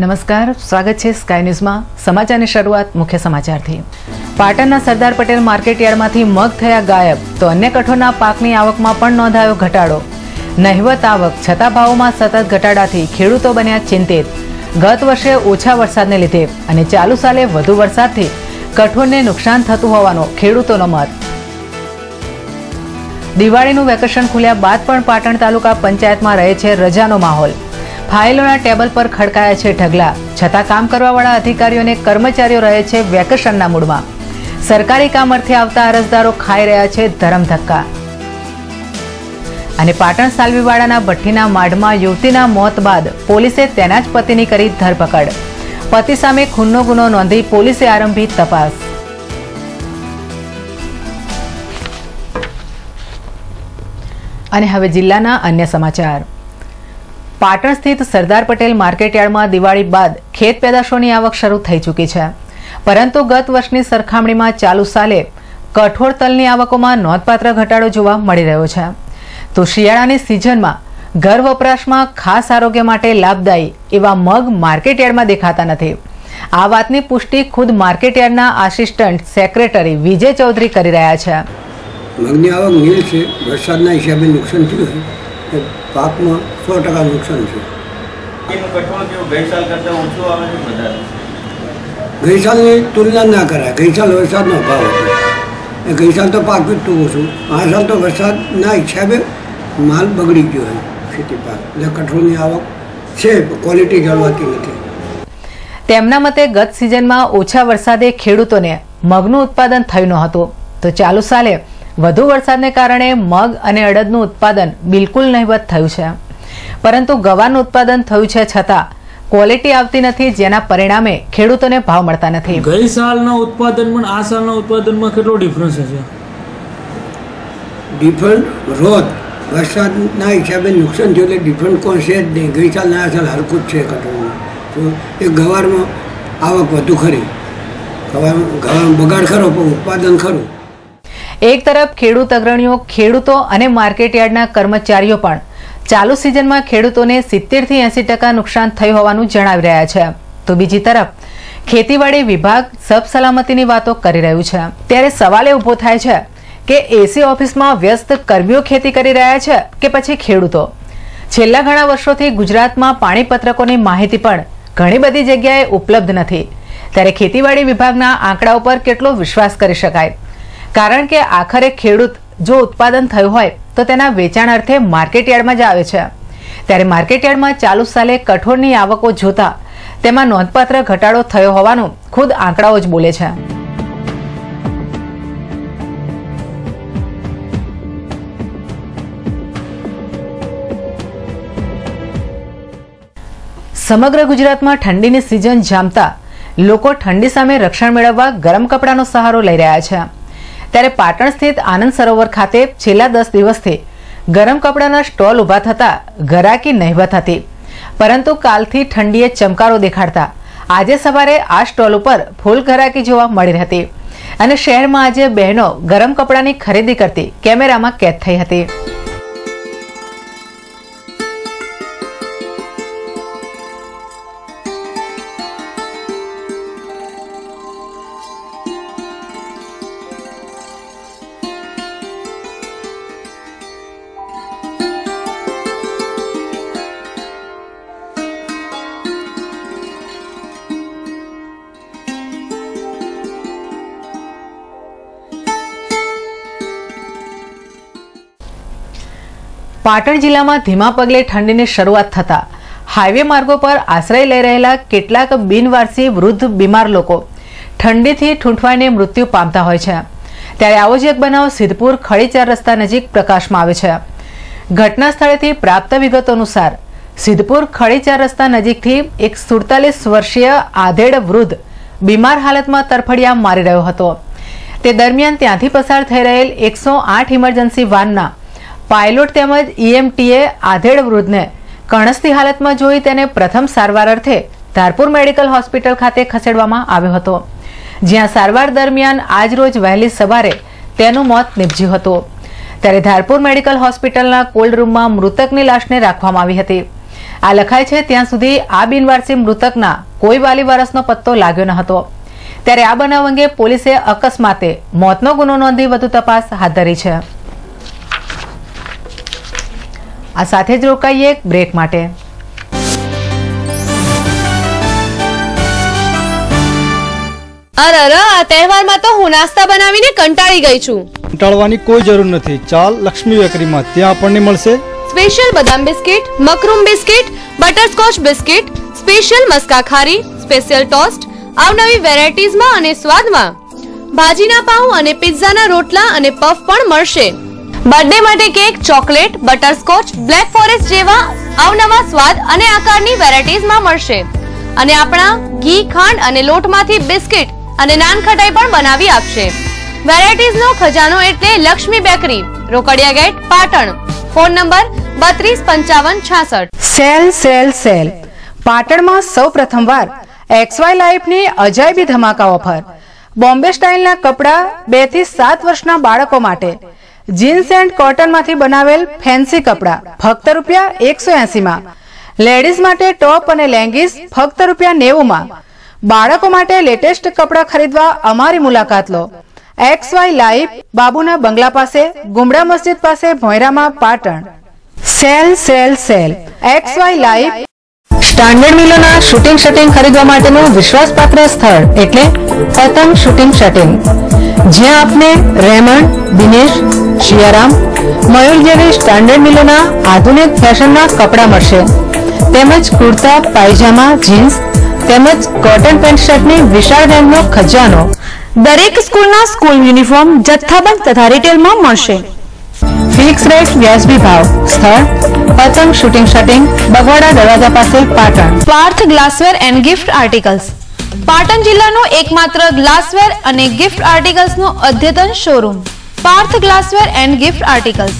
નમસ્કાર, સ્વાગત છે સ્કાય ન્યૂઝમાં। સમાચારની શરૂઆત મુખ્ય સમાચારથી। પાટણના સરદાર પટેલ માર્કેટયાર્ડમાંથી મગ થયા ગાયબ, તો અન્ય કઠોળના પાકની આવકમાં પણ નોંધાયો ઘટાડો। નહિવત આવક છતાં ભાવોમાં સતત ઘટાડાથી ખેડૂતો બન્યા ચિંતિત। ગત વર્ષે ઓછા વરસાદને લીધે અને ચાલુ સાલે વધુ વરસાદથી કઠોળને નુકસાન થતું હોવાનો ખેડૂતોનો મત। દિવાળીનું વેકેશન ખુલ્યા બાદ પણ પાટણ તાલુકા પંચાયતમાં રહે છે રજાનો માહોલ। ફાઇલોના ટેબલ પર ખડકાયા છે ઢગલા, છતાં કામ કરવાવાળા અધિકારીઓ અને કર્મચારીઓ રહે છે વેકેશનના મૂડમાં। સરકારી કામ અર્થે આવતા અરજદારો ખાઈ રહ્યા છે ધરમધક્કા। અને પાટણ સાલવીવાડાના ભઠ્ઠીના માઢમાં યુવતીના મોત બાદ પોલીસે તેના જ પતિની કરી ધરપકડ। પતિ સામે ખૂનનો ગુનો નોંધી પોલીસે આરંભી તપાસ। અને હવે જિલ્લાના અન્ય સમાચાર। પાટણ સ્થિત સરદાર પટેલ માર્કેટયાર્ડમાં દિવાળી બાદ ખેત પેદાશોની આવક શરૂ થઈ ચૂકી છે, પરંતુ ગત વર્ષની સરખામણીમાં ચાલુ સાલે કઠોળ તલની આવકોમાં નોંધપાત્ર ઘટાડો જોવા મળી રહ્યો છે। તો શિયાળાની સિઝનમાં ઘર વપરાશમાં ખાસ આરોગ્ય માટે લાભદાયી એવા મગ માર્કેટયાર્ડમાં દેખાતા નથી। આ વાતની પુષ્ટિ ખુદ માર્કેટયાર્ડના આસિસ્ટન્ટ સેક્રેટરી વિજય ચૌધરી કરી રહ્યા છે। મગની આવક નીલ છે, વરસાદના હિસાબે નુકસાન થયું છે, પાકમાં 100% નુકસાન છે। ગઈ સાલની તુલના ના કરાય। ગઈ સાલ વરસાદનો અભાવ હતો, ગઈ સાલ તો પાક વીટતું ઓછું, આ સાલ તો વરસાદના હિસાબે માલ બગડી ગયો છે ખેતી પાક, એટલે કઠોળની આવક છે, ક્વોલિટી જળવાતી નથી। તેમના મતે ગત સિઝનમાં ઓછા વરસાદે ખેડૂતોને મગનું ઉત્પાદન થયું નહોતું, તો ચાલુ સાલે વધુ વરસાદને કારણે મગ અને અડદનું ઉત્પાદન બિલકુલ નહિવત થયું છે, પરંતુ ગવાનું ઉત્પાદન થયું છે છતાં ક્વોલિટી આવતી નથી, જેના પરિણામે ખેડૂતોને ભાવ મળતા નથી। ગઈ સાલના ઉત્પાદનમાં આ સાલના ઉત્પાદનમાં કેટલો ડિફરન્સ છે? ડિફરન્ટ રોજ વરસાદના હિસાબે નુકસાન થયું, એટલે ડિફરન્ટ કોઈ છે જ નહીં। ગઈ સાલના આ સાલ હરખું જ છે કઠોળમાં। તો એ ગવારમાં આવક વધુ ખરી, ગવારમાં બગાડ ખરો પણ ઉત્પાદન ખરું। એક તરફ ખેડૂત અગ્રણીઓ, ખેડૂતો અને માર્કેટયાર્ડના કર્મચારીઓ પણ ચાલુ સિઝનમાં ખેડૂતોને 70 થી 80% નુકસાન થયું હોવાનું જણાવી રહ્યા છે, તો બીજી તરફ ખેતીવાડી વિભાગ સબ સલામતીની વાતો કરી રહ્યું છે। ત્યારે સવાલ એ ઊભો થાય છે કે એસી ઓફિસમાં વ્યસ્ત કર્મીઓ ખેતી કરી રહ્યા છે કે પછી ખેડૂતો? છેલ્લા ઘણા વર્ષોથી ગુજરાતમાં પાણી પત્રકોની માહિતી પણ ઘણી બધી જગ્યાએ ઉપલબ્ધ નથી, ત્યારે ખેતીવાડી વિભાગના આંકડા ઉપર કેટલો વિશ્વાસ કરી શકાય? કારણ કે આખરે ખેડૂત જો ઉત્પાદન થયું હોય તો તેના વેચાણ અર્થે માર્કેટયાર્ડમાં જ આવે છે। ત્યારે માર્કેટયાર્ડમાં ચાલુ સાલે કઠોળની આવકો જોતા તેમાં નોંધપાત્ર ઘટાડો થયો હોવાનું ખુદ આંકડાઓ જ બોલે છે। સમગ્ર ગુજરાતમાં ઠંડીની સિઝન જામતા લોકો ઠંડી સામે રક્ષણ મેળવવા ગરમ કપડાનો સહારો લઈ રહ્યા છે। ત્યારે પાટણ સ્થિત આનંદ સરોવર ખાતે છેલ્લા 10 દિવસથી ગરમ કપડાના સ્ટોલ ઊભા થતા ઘરાકી નહિવત હતી, પરંતુ કાલથી ઠંડીએ ચમકારો દેખાડતા આજે સવારે આ સ્ટોલ ઉપર ફૂલ ઘરાકી જોવા મળી હતી અને શહેરમાં આજે બહેનો ગરમ કપડાની ખરીદી કરતી કેમેરામાં કેદ થઈ હતી। પાટણ જિલ્લામાં ધીમા પગલે ઠંડીની શરૂઆત થતા હાઈવે માર્ગો પર આશ્રય લઈ રહેલા કેટલાક બિનવારસી વૃદ્ધ બીમાર લોકો ઠંડીથી ઠૂંઠવાઈને મૃત્યુ પામતા હોય છે। ત્યારે આવો જ એક બનાવ સિદ્ધપુર ખડીચાર રસ્તા નજીક પ્રકાશમાં આવે છે। ઘટના સ્થળેથી પ્રાપ્ત વિગતો અનુસાર સિદ્ધપુર ખડીચાર રસ્તા નજીકથી એક 47 વર્ષીય આધેડ વૃદ્ધ બીમાર હાલતમાં તરફડિયા મારી રહ્યો હતો। તે દરમિયાન ત્યાંથી પસાર થઈ રહેલ 108 ઇમરજન્સી વાનના પાયલોટ તેમજ ઈએમટીએ આધેડ વૃદ્ધને કણસતી હાલતમાં જોઈ તેને પ્રથમ સારવાર અર્થે ધારપુર મેડિકલ હોસ્પિટલ ખાતે ખસેડવામાં આવ્યો હતો, જ્યાં સારવાર દરમિયાન આજ રોજ વહેલી સવારે તેનું મોત નીપજ્યું હતું। ત્યારે ધારપુર મેડિકલ હોસ્પિટલના કોલ્ડ રૂમમાં મૃતકની લાશને રાખવામાં આવી હતી। આ લખાય છે ત્યાં સુધી આ બિનવારસી મૃતકના કોઈ વાલી વારસનો પત્તો લાગ્યો ન હતો। ત્યારે આ બનાવ અંગે પોલીસે અકસ્માતે મોતનો ગુનો નોંધી વધુ તપાસ હાથ ધરી છે। આ સાથે જ રોકાઈએ એક બ્રેક માટે। અરે આ તહેવારમાં તો હું નાસ્તા બનાવીને કંટાળી ગઈ છું। કંટાળવાની કોઈ જરૂર નથી। ચાલ લક્ષ્મી બેકરીમાં, ત્યાં આપણને મળશે સ્પેશિયલ બદામ biscuit, macaroon biscuit, butterscotch biscuit, special મસ્કા ખારી, સ્પેશિયલ ટોસ્ટ, અવનવી વેરાયટીઝમાં અને સ્વાદમાં। ભાજીના પાઉં અને પિઝાના રોટલા અને પફ પણ મળશે। બર્થડે માટે cake, chocolate, butterscotch, black forest જેવા અવનવા સ્વાદ અને આકારની વેરાયટીઝમાં મળશે। અને આપણા ઘી, ખાંડ અને લોટમાંથી બિસ્કિટ અને નાન ખટાઈ પણ બનાવી આપશે। વેરાયટીઝનો ખજાનો એટલે Lakshmi bakery, Rokadiya gate, Patan. Phone number 325566। Sale sale sale પાટણમાં સૌ પ્રથમવાર XY લાઈફની અજાયબી ધમાકા ઓફર। બોમ્બે સ્ટાઇલના કપડા 2 થી 7 વર્ષના બાળકો માટે, જીન્સ એન્ડ કોટનમાંથી બનાવેલ ફેન્સી કપડા ફક્ત ₹180 માં। લેડીઝ માટે ટોપ અને લેંગીસ ફક્ત ₹90 માં। બાળકો માટે લેટેસ્ટ કપડા ખરીદવા અમારી મુલાકાત લો। XY લાઈફ, બાબુના બંગલા પાસે, ગુમડા મસ્જિદ પાસે, ભોંયરામાં, Patan. Sale sale sale XY life standard મિલોના શૂટિંગ શટિંગ ખરીદવા માટેનું વિશ્વાસપાત્ર સ્થળ એટલે પતંગ શૂટિંગ શટિંગ, જ્યાં આપને રેમન્ડ, દિનેશ, શિયારામ, મયુર જેવી સ્ટાન્ડર્ડ મિલોના આધુનિક ફેશનના કપડા મળશે, તેમજ કુર્તા, પાયજામા, જીન્સ તેમજ કોટન પેન્ટ શર્ટની વિશાળ રેન્જનો ખજાનો। દરેક સ્કૂલના સ્કૂલ યુનિફોર્મ જથ્થાબંધ તથા રિટેલમાં મળશે। ફિક્સ રેટ, વ્યાજબી ભાવ। સ્થળ પતંગ શૂટિંગ શટિંગ, બગવાડા દરવાજા પાસે, Patan. Parth glassware and gift articles Patan જિલ્લાનો એકમાત્ર ગ્લાસવેર અને ગિફ્ટ આર્ટિકલ્સનો અદ્યતન showroom. Parth glassware and gift articles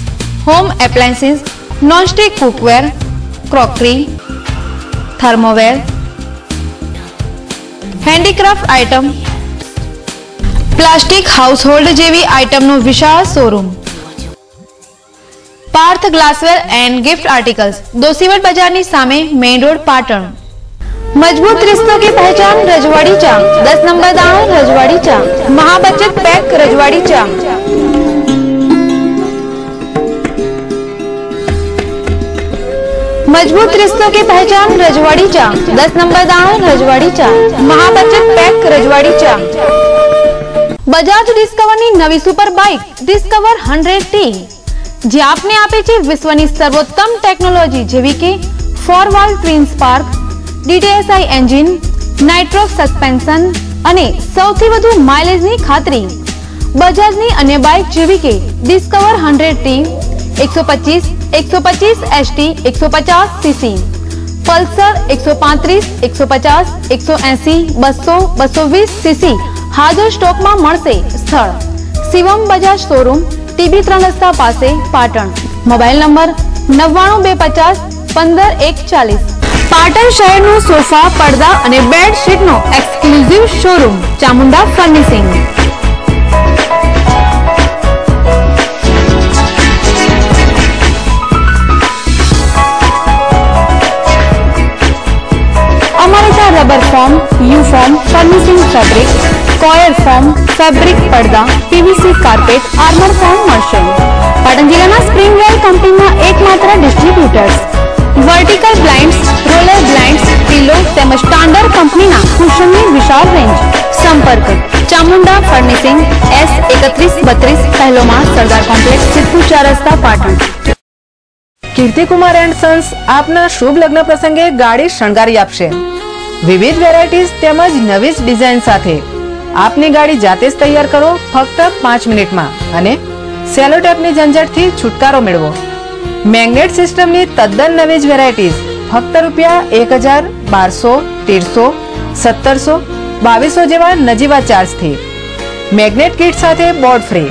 home appliances, nonstick cookware, crockery, thermoware, handicraft item, plastic household જેવી આઇટમનો વિશાળ showroom. Parth glassware and gift articles, Doshivat Bazaar सामे, मेन रोड, पाटण। मजबूत रिश्तों की पहचान रजवाड़ी चा, 10 नंबर दाणो रजवाड़ी चा, महाबचत पैक रजवाड़ी चा। मजबूत रिश्तों की पहचान रजवाड़ी चा, 10 नंबर दाणो रजवाड़ी चा, महाबचत पैक रजवाड़ी चा। बजाज डिस्कवर नी नवी सुपर बाइक डिस्कवर 100T, જે આપને આપે છે વિશ્વની સર્વોત્તમ ટેકનોલોજી જેવી કે 4 twin spark, DTSI engine, nitrox suspension અને સૌથી વધુ માઇલેજની ખાતરી। બજાજની અન્ય બાઇક જેવી કે discover 100T, 125, 125 ST, 150 cc, Pulsar 135, 150, 180, 200, 220 cc હાજર સ્ટોકમાં મળશે। સ્થળ શિવમ બજાજ શોરૂમ, TB 3 રસ્તા પાસે, પાટણ। Mobile number 99 250 15 140। પાટણ શહેરનું સોફા, પડદા અને બેડશીટનો એક્સક્લુઝિવ શોરૂમ ચામુંડા ફર્નિશિંગ। અમારે ત્યાં rubber form, you form, furnishing fabric, coir form, fabric પડદા, PVC કાર્પેટ, આર્મર ફોર્મ મળશે। પાટણ જિલ્લાના સ્પ્રિંગવેલ કંપનીના એકમાત્ર distributors. Vertical blinds, roller blinds, pillow તેમજ સ્ટાન્ડર્ડ કંપનીના કુશનની વિશાળ રેન્જ। સંપર્ક ચામુંડા ફર્નિશિંગ, S3132 પહેલો માળ, સરદાર કોમ્પ્લેક્સ, સિદ્ધપુર 4 રસ્તા, પાટણ। કીર્તિકુમાર એન્ડ સન્સ આપના શુભ લગ્ન પ્રસંગે ગાડી શણગારી આપશે। વિવિધ વેરાયટીઝ તેમજ નવી ડિઝાઇન સાથે આપની ગાડી જાતે જ તૈયાર કરો ફક્ત 5 મિનિટમાં અને સેલોટેપની ઝંઝટથી છુટકારો મેળવો। મેગ્નેટ સિસ્ટમની તદ્દન નવી જ વેરાયટીઝ ફક્ત ₹1000, 1200, 1300, 1700, 2200 જેવા નજીવા ચાર્જથી। મેગ્નેટ કિટ સાથે બોર્ડ ફ્રી।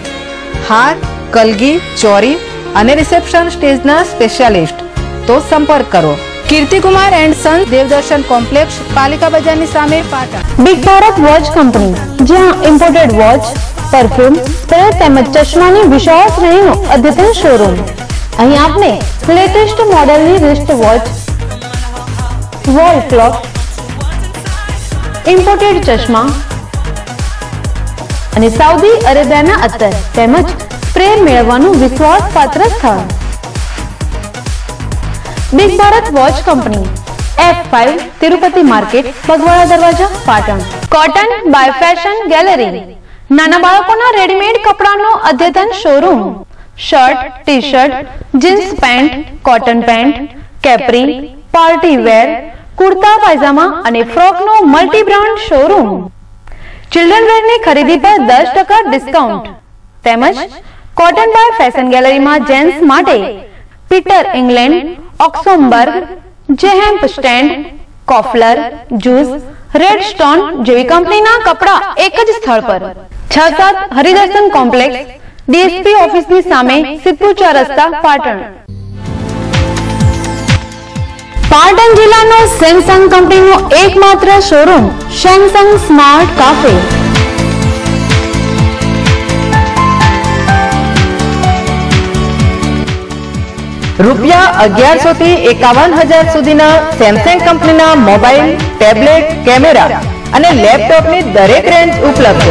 હાર, કલગી, ચોરી અને રિસેપ્શન સ્ટેજના સ્પેશિયાલિસ્ટ। તો સંપર્ક કરો Kirtikumar and Sons, Devdarshan complex, પાલિકા બજારની સામે, Patan. Big Bharat watch company, જ્યાં ઇમ્પોર્ટેડ વોચ, પરફ્યુમ, સ્પ્રે તેમજ ચશ્માની વિશાળ શ્રેણીનો અદ્યતન શોરૂમ। અહીં આપને લેટેસ્ટ મોડેલની wrist watch, wall clock, imported ચશ્મા અને સાઉદી અરેબિયાના અત્તર તેમજ સ્પ્રે મેળવવાનું વિશ્વાસપાત્ર સ્થળ. Big Bharat watch company, F5 Tirupati market, Bagwada Darwaza, Patan. Cotton by fashion gallery, નાના બાળકોના રેડીમેડ કપડાનો અદ્યતન showroom. Shirt, T shirt, jeans pant, cotton pant, capri, party wear, kurta pyjama અને ફ્રોકનો મલ્ટી બ્રાન્ડ શોરૂમ. ચિલ્ડ્રન વેરની ખરીદી પર 10% ડિસ્કાઉન્ટ તેમજ કોટન બાય ફેશન ગેલેરીમાં જેન્ટ્સ માટે Peter England, Oxemberg, J Hampstead, કોફલર, જૂસ, રેડ સ્ટોન જેવી કંપનીના કપડા એક જ સ્થળ પર. 6-7 હરિદર્શન કોમ્પ્લેક્સ, ડીએસપી ઓફિસની સામે, સિદ્ધપુર 4 રસ્તા, પાટણ. પાટણ જિલ્લાનો સેમસંગ કંપનીનો એકમાત્ર શોરૂમ સેમસંગ સ્માર્ટ કાફે. રૂપિયા 1100 થી 51,000 સુધીના સેમસંગ કંપનીના મોબાઈલ, ટેબ્લેટ, કેમેરા અને લેપટોપની દરેક રેન્જ ઉપલબ્ધ.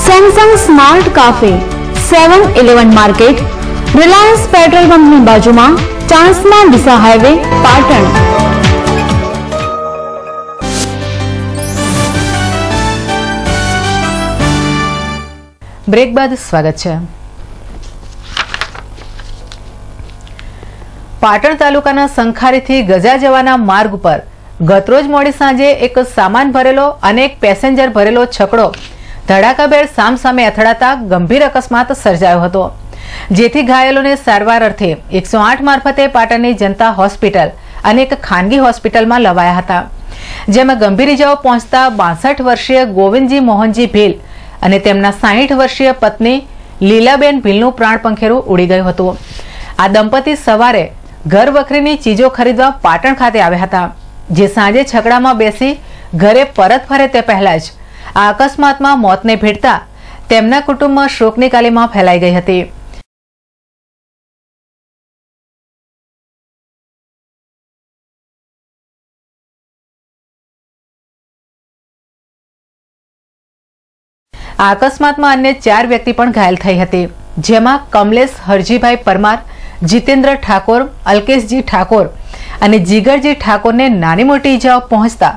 Samsung smart cafe, 7-11 market, Reliance petrol પંપની બાજુમાં, ચાણસ્મા ડીસા હાઈવે, પાટણ. બ્રેક બાદ સ્વાગત છે. પાટણ તાલુકાના સંખારીથી ગજા જવાના માર્ગ પર ગતરોજ મોડી સાંજે એક સામાન ભરેલો અને એક પેસેન્જર ભરેલો છકડો ધડાકાભેર સામસામે અથડાતા ગંભીર અકસ્માત સર્જાયો હતો, જેથી ઘાયલોને સારવાર અર્થે 108 મારફતે પાટણની જનતા હોસ્પિટલ અને એક ખાનગી હોસ્પિટલમાં લવાયા હતા, જેમાં ગંભીર ઇજાઓ પહોંચતા 62 વર્ષીય ગોવિંદજી મોહનજી ભીલ અને તેમના 60 વર્ષીય પત્ની લીલાબેન ભીલનું પ્રાણ પંખેરું ઉડી ગયું હતું. આ દંપતી સવારે ઘર વખરીની ચીજો ખરીદવા પાટણ ખાતે આવ્યા હતા, જે સાંજે છકડામાં બેસી ઘરે પરત ફરે તે પહેલા જ આ અકસ્માતમાં મોતને ભેટતા તેમના કુટુંબમાં શોકની કાલીમાં ફેલાઈ ગઈ હતી. આ અકસ્માતમાં અન્ય 4 વ્યક્તિ પણ ઘાયલ થઈ હતી, જેમાં કમલેશ હરજીભાઈ પરમાર, જીતેન્દ્ર ઠાકોર, અલ્કેશજી ઠાકોર અને જીગરજી ઠાકોરને નાની મોટી ઈજાઓ પહોંચતા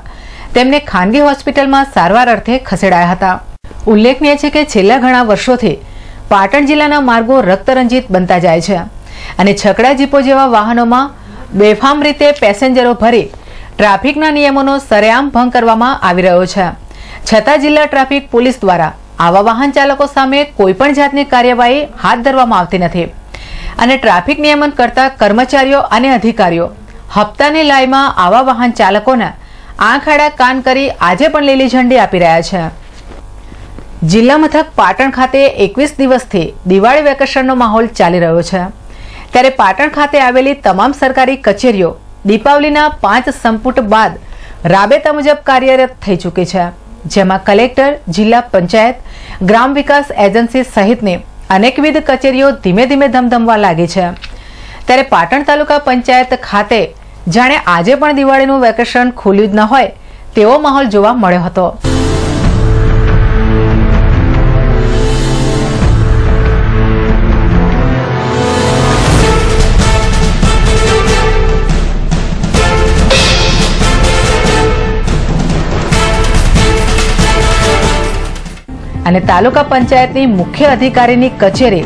તેમને ખાનગી હોસ્પિટલમાં સારવાર અર્થે ખસેડાયા હતા. ઉલ્લેખનીય છે કે છેલ્લા ઘણા વર્ષોથી પાટણ જિલ્લાના માર્ગો રક્તરંજિત બનતા જાય છે અને છકડા જીપો જેવા વાહનોમાં બેફામ રીતે પેસેન્જરો ભરી ટ્રાફિકના નિયમોનો સરેઆમ ભંગ કરવામાં આવી રહ્યો છે. છતાં જિલ્લા ટ્રાફિક પોલીસ દ્વારા આવા વાહન ચાલકો સામે કોઈપણ જાતની કાર્યવાહી હાથ ધરવામાં આવતી નથી અને ટ્રાફિક નિયમન કરતા કર્મચારીઓ અને અધિકારીઓ હપ્તાની લાઈમાં આવા વાહન ચાલકોને આંખ આડા કાન કરી આજે પણ લીલી ઝંડી આપી રહ્યા છે. જિલ્લા મથક પાટણ ખાતે 21 દિવસથી દિવાળી વેકેશનનો માહોલ ચાલી રહ્યો છે, ત્યારે પાટણ ખાતે આવેલી તમામ સરકારી કચેરીઓ દીપાવલીના 5 સંપુટ બાદ રાબેતા મુજબ કાર્યરત થઈ ચૂકી છે, જેમાં કલેક્ટર, જિલ્લા પંચાયત, ગ્રામ વિકાસ એજન્સી સહિતની અનેકવિધ કચેરીઓ ધીમે ધીમે ધમધમવા લાગી છે. ત્યારે પાટણ તાલુકા પંચાયત ખાતે જાણે આજે પણ દિવાળીનું વેકેશન ખુલ્યું જ ન હોય તેવો માહોલ જોવા મળ્યો હતો. અને તાલુકા પંચાયતની મુખ્ય અધિકારીની કચેરી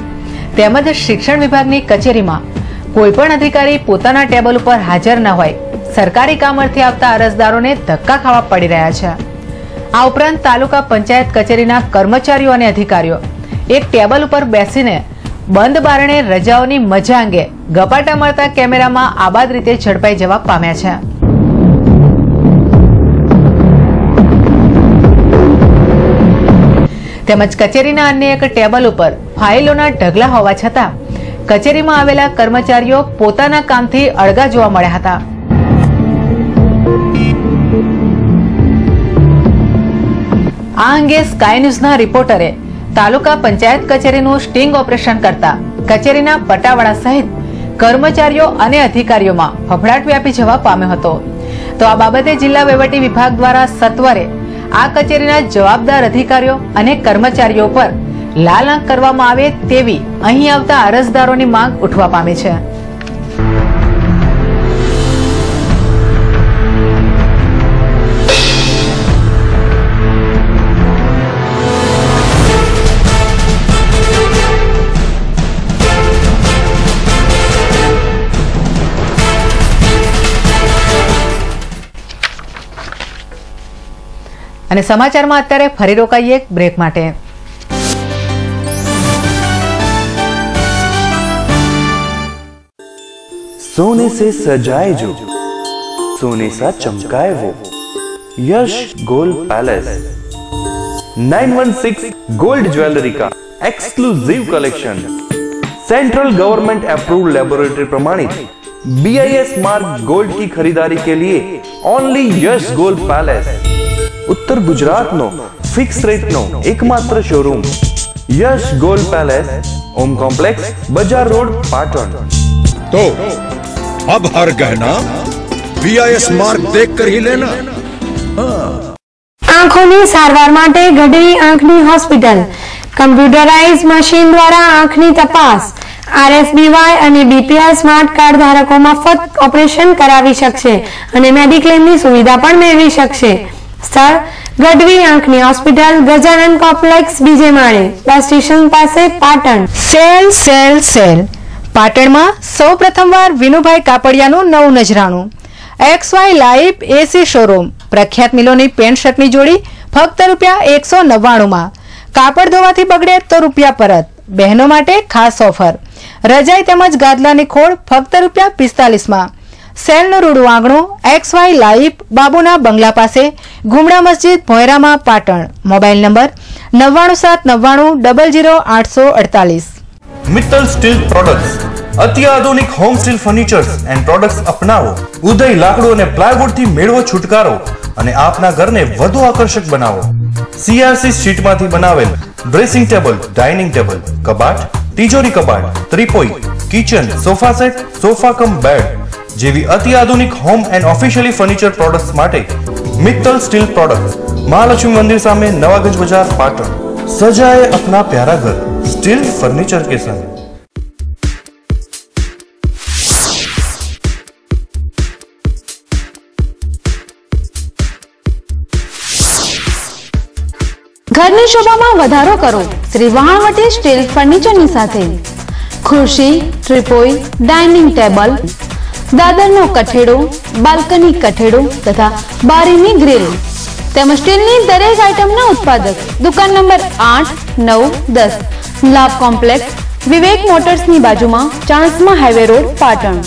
તેમજ શિક્ષણ વિભાગની કચેરીમાં કોઈપણ અધિકારી પોતાના ટેબલ ઉપર હાજર ન હોય સરકારી કામ અર્થે આવતા અરજદારોને ધક્કા ખાવા પડી રહ્યા છે. આ ઉપરાંત તાલુકા પંચાયત કચેરીના કર્મચારીઓ અને અધિકારીઓ એક ટેબલ ઉપર બેસીને બંધ બારણે રજાઓની મજા અંગે ગપાટા મળતા કેમેરામાં આબાદ રીતે ઝડપાઈ જવા પામ્યા છે. તેમજ કચેરીના અન્ય એક ટેબલ ઉપર ફાઇલોના ઢગલા હોવા છતાં કચેરીમાં આવેલા કર્મચારીઓ પોતાના કામથી અળગા જોવા મળ્યા હતા. આ અંગે સ્કાય ન્યૂઝના રિપોર્ટરે તાલુકા પંચાયત કચેરીનું સ્ટિંગ ઓપરેશન કરતા કચેરીના પટાવાળા સહિત કર્મચારીઓ અને અધિકારીઓમાં ફફડાટ વ્યાપી જવા પામ્યો હતો. તો આ બાબતે જિલ્લા વહીવટી વિભાગ દ્વારા સત્વરે આ કચેરીના જવાબદાર અધિકારીઓ અને કર્મચારીઓ પર લાલ આંખ કરવામાં આવે તેવી અહીં આવતા અરજદારોની માંગ ઉઠવા પામી છે. અને સમાચારમાં અત્યારે ફરી રોકાઈએ એક બ્રેક માટે. सोने से सजाए जो सोने सा चमकाए वो Yash gold palace 916 gold jewellery का exclusive collection central government approved laboratory प्रमाणित BIS मार्क गोल्ड की खरीदारी के लिए ओनली यश गोल्ड पैलेस उत्तर गुजरात नो फिक्स रेट नो एकमात्र showroom Yash gold palace Om complex Bazaar road Patan. तो अब हर गहना BIS मार्क देखकर ही लेना. આંખોની સારવાર માટે ગઢવી આંખની હોસ્પિટલ કમ્પ્યુટરાઇઝ મશીન દ્વારા આંખની તપાસ RSBY અને BPL સ્માર્ટ કાર્ડ ધારકો મફત ઓપરેશન કરાવી શકશે અને મેડિક્લેમની સુવિધા પણ મેળવી શકશે. સ્થળ ગઢવી આંખની હોસ્પિટલ ગજાનન કોમ્પ્લેક્સ બીજે માળે બસ સ્ટેશન પાસે પાટણ. સેલ સેલ સેલ પાટણમાં સૌ પ્રથમવાર વિનુભાઈ કાપડિયાનું નવું નજરાણું XY લાઈવ AC શોરૂમ પ્રખ્યાત મિલોની પેન્ટ શર્ટની જોડી ફક્ત ₹199 કાપડ ધોવાથી બગડે તો રૂપિયા પરત. બહેનો માટે ખાસ ઓફર રજાઈ તેમજ ગાદલાની ખોળ ફક્ત ₹45. સેલનું રૂડું આંગણું XY લાઈવ બાબુના બંગલા પાસે ગુમડા મસ્જિદ ભોયરામાં Patan. Mobile number 9979900848. Mittal steel products अत्याधुनिक home steel furnitures and products अपनावो. उदय लाकड़ू અને પ્લાયવુડ થી મેળવો છુટકારો અને આપના ઘરને વધુ આકર્ષક બનાવો. CRC શીટમાંથી બનાવેલ ડ્રેસિંગ ટેબલ, ડાઇનિંગ ટેબલ, કબાટ, તિજોરી કબાટ, ત્રિપોઈ, kitchen, sofa set, sofa cum bed જેવી અત્યાધુનિક home and officially furniture products માટે મિત્તલ સ્ટીલ પ્રોડક્ટ્સ મહાલક્ષ્મી મંદિર સામે નવાગંજ બજાર પાટણ. सजाए अपना प्यारा घर स्टील फर्नीचर के संग. ઘરની શોભામાં વધારો કરો શ્રી વહાણવટી સ્ટીલ ફર્નિચરની સાથે. ખુરશી, ટ્રિપોઈ, ડાઇનિંગ ટેબલ, દાદરનો કઠેડો, બાલ્કની કઠેડો તથા બારીની ગ્રીલ તેમજ સ્ટીલની દરેક આઇટમના ઉત્પાદક દુકાન નંબર 8, 9, 10 લાભ કોમ્પ્લેક્સ વિવેક મોટર્સની બાજુમાં ચાણસ્મા હાઈવે રોડ પાટણ.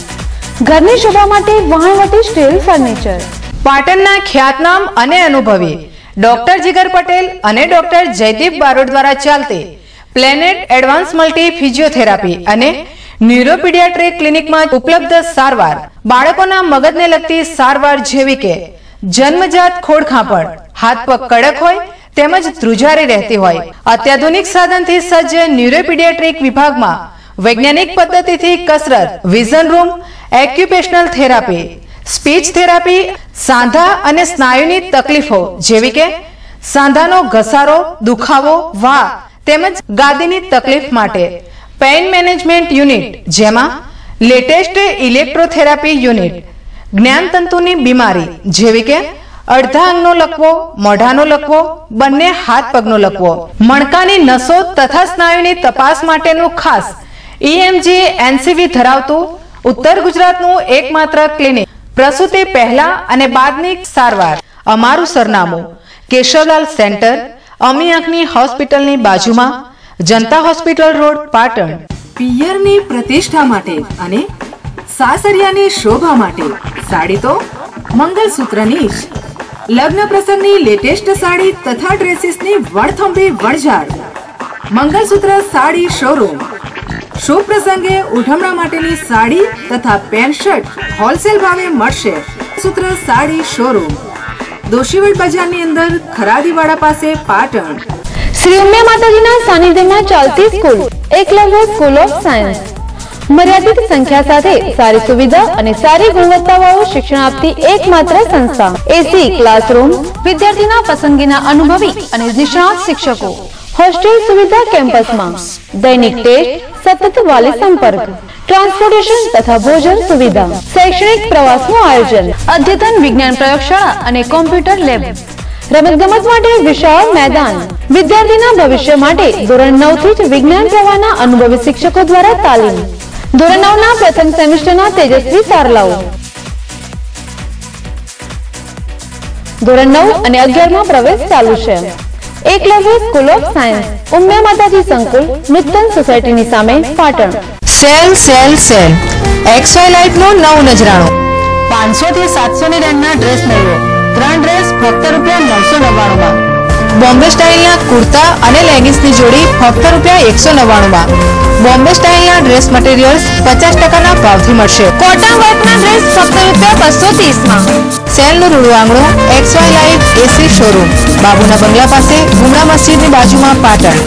ઘરની શોભા માટે વહાણવટી સ્ટીલ ફર્નિચર. પાટણના ખ્યાતનામ અને અનુભવી ડોક્ટર જીગર પટેલ અને ડોક્ટર જયદીપ બારોટ દ્વારા ચાલતી પ્લેનેટ એડવાન્સ મલ્ટી ફિઝિયોથેરાપી અને ન્યુરોપીડિયાટ્રિક ક્લિનિકમાં ઉપલબ્ધ સારવાર બાળકોના મગજને લગતી સારવાર જેવી કે જન્મજાત ખોડખાંપણ, હાથ પગ કડક હોય તેમજ ધ્રુજારી રહેતી હોય. અત્યાધુનિક સાધનથી સજ્જ ન્યુરોપીડિયાટ્રિક વિભાગમાં વૈજ્ઞાનિક પદ્ધતિથી કસરત, vision room, occupational therapy, speech therapy, સાંધા અને સ્નાયુની તકલીફો જેવી કે સાંધાનો ઘસારો, દુખાવો, વા તેમજ ગાદીની તકલીફ માટે પેઇન મેનેજમેન્ટ યુનિટ જેમાં લેટેસ્ટ ઇલેક્ટ્રોથેરાપી યુનિટ, જ્ઞાનતંતુની બીમારી જેવી કે અડધા અંગનો લકવો, મોઢાનો લકવો, બંને હાથ પગનો લકવો, મણકાની નસો તથા સ્નાયુની તપાસ માટેનું ખાસ EMG NCV ધરાવતું ઉત્તર ગુજરાતનું એકમાત્ર ક્લિનિક. પ્રસૂતિ પહેલા અને બાદની સારવાર. અમારું સરનામું કેશવલાલ સેન્ટર, અમી આંખની હોસ્પિટલની બાજુમાં, જનતા હોસ્પિટલ રોડ પાટણ. પિયરની પ્રતિષ્ઠા માટે અને સાસરિયાની શોભા માટે સાડી તો મંગલસૂત્રની જ. લગ્ન પ્રસંગની લેટેસ્ટ સાડી તથા ડ્રેસીસની વણથંભી વણઝાર. મંગલસૂત્ર સાડી શોરૂમ. શુભ પ્રસંગે ઉઠમણા માટેની સાડી તથા પેન્ટ શર્ટ હોલસેલ ભાવે મળશે. સૂત્ર સાડી શોરૂમ દોશીવડ બજારની અંદર ખરાદીવાડા પાસે પાટણ. શ્રી ઉમિયા માતાજીના સાનિધ્યમાં ચાલતી school Eklavya school of science. મર્યાદિત સંખ્યા સાથે સારી સુવિધા અને સારી ગુણવત્તાવાળું શિક્ષણ આપતી એકમાત્ર સંસ્થા. એસી ક્લાસરૂમ, વિદ્યાર્થીના પસંદગીના અનુભવી અને નિષ્ણાત શિક્ષકો, હોસ્ટેલ સુવિધા કેમ્પસમાં, દૈનિક ટેસ્ટ, સતત વાલી સંપર્ક, ટ્રાન્સપોર્ટેશન તથા ભોજન સુવિધા, શૈક્ષણિક પ્રવાસનું આયોજન, અદ્યતન વિજ્ઞાન પ્રયોગશાળા અને કોમ્પ્યુટર લેબ, રમતગમત માટે વિશાળ મેદાન, વિદ્યાર્થીના ભવિષ્ય માટે ધોરણ 9 થી જ વિજ્ઞાન પ્રવાહના અનુભવી શિક્ષકો દ્વારા તાલીમ, ધોરણ 9 ના પ્રથમ સેમેસ્ટરના તેજસ્વી તારલાઓ, ધોરણ 9 અને 11 માં પ્રવેશ ચાલુ છે. Eklavya school of science, Umiya માતાજી સંકુલ, નૂતન સોસાયટીની સામે, Patan. Sale sale sale XY life નું નવું નજરાણું. 500 થી 700 ની રેન્જના ડ્રેસ મેળવો. 3 ડ્રેસ ફક્ત ₹999 માં. બોમ્બે સ્ટાઇલના કુર્તા અને લેગિંગ્સની જોડી ફક્ત ₹199 માં. બોમ્બે સ્ટાઇલના ડ્રેસ મટીરિયલ્સ 50% ના ભાવથી મળશે. કોટન વર્કના ડ્રેસ ફક્ત ₹230 માં. સેલનું રૂડું આંગણું XY લાઇફ એસી શોરૂમ, બાબુના બંગલા પાસે, ગુમરા મસ્જિદની બાજુમાં, પાટણ.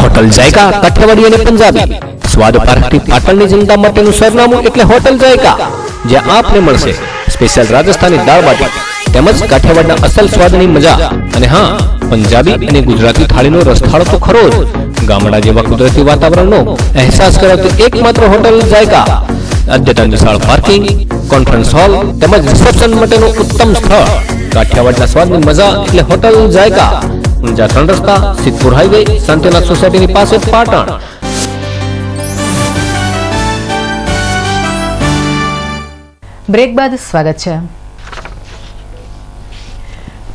હોટલ જાયકા કાઠિયાવાડી અને પંજાબી સ્વાદ પાર્કથી પાટણની જનતા માટેનું સરનામું એટલે હોટલ જાયકા, જ્યાં આપને મળશે સ્પેશિયલ રાજસ્થાની દાળ બાટી તેમજ કાઠિયાવાડના અસલ સ્વાદની મજા. અને હા, પંજાબી અને ગુજરાતી થાળીનો રસથાળો તો ખરો જ. ગામડા જેવા કુદરતી વાતાવરણનો અહેસાસ કરાવતી એકમાત્ર હોટલ જાયકા. અદ્યતન વિશાળ પાર્કિંગ, કોન્ફરન્સ હોલ તેમજ રિસેપ્શન માટેનું ઉત્તમ સ્થળ. કાઠિયાવાડના સ્વાદની મજા એટલે હોટલ જાયકા. 3 રસ્તા, સિદ્ધપુર હાઈવે, શાંતિનાથ સોસાયટીની પાસે, પાટણ. બ્રેક બાદ સ્વાગત છે.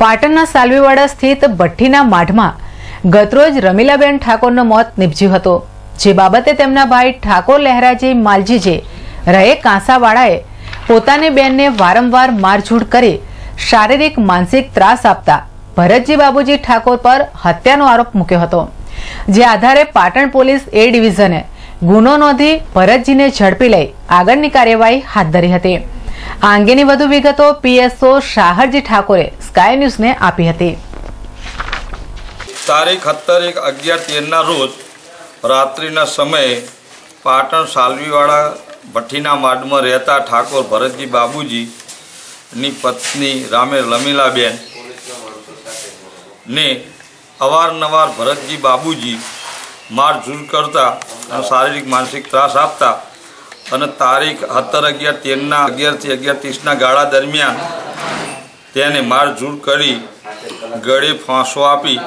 પાટણના સાલવીવાડા સ્થિત ભઠ્ઠીના માઢમાં ગતરોજ રમીલાબેન ઠાકોરનું મોત નીપજ્યું હતું. જે બાબતે તેમના ભાઈ ઠાકોર લહેરાજી માલજીજી રહે કાંસાવાડાએ પોતાની બેનને વારંવાર મારઝૂડ કરી શારીરિક માનસિક ત્રાસ આપતા ભરતજી બાબુજી ઠાકોર પર હત્યાનો આરોપ મૂક્યો હતો. જે આધારે પાટણ પોલીસ A ડિવિઝને ગુનો નોંધી ભરતજીને ઝડપી લઈ આગળની કાર્યવાહી હાથ ધરી હતી. આ અંગેની વધુ વિગતો PSO શાહરજી ઠાકોરે સ્કાય ન્યૂઝને આપી હતી. તારીખ 17/11/13 રોજ રાત્રિના સમયે પાટણ સાલવીવાડા ભઠ્ઠીના માડમાં રહેતા ઠાકોર ભરતજી બાબુજીની પત્ની રમીલાબેન ને અવારનવાર ભરતજી બાબુજી મારઝૂડ કરતા અને શારીરિક માનસિક ત્રાસ આપતા અને તારીખ 17/11/13 11 થી 11:30 ગાળા દરમિયાન તેને મારઝૂડ કરી ગળે ફાંસો આપી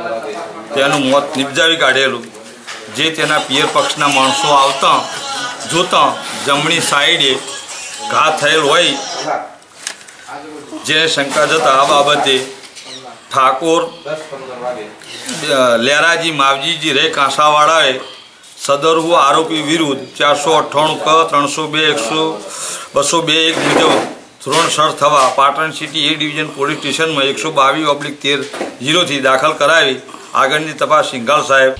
તેનું મોત નિપજાવી કાઢેલું. જે તેના પિયર પક્ષના માણસો આવતા જોતા જમણી સાઈડે ઘા થયેલ હોય, જે શંકા જતા આ બાબતે ઠાકોર લહેરાજી માવજીજી રે કાંસાવાડાએ સદરહુ આરોપી વિરુદ્ધ 498 મુજબ ધોરણસર થવા Patan city A division police સ્ટેશનમાં 122/13 દાખલ કરાવી આગળની તપાસ સિંઘાલ સાહેબ.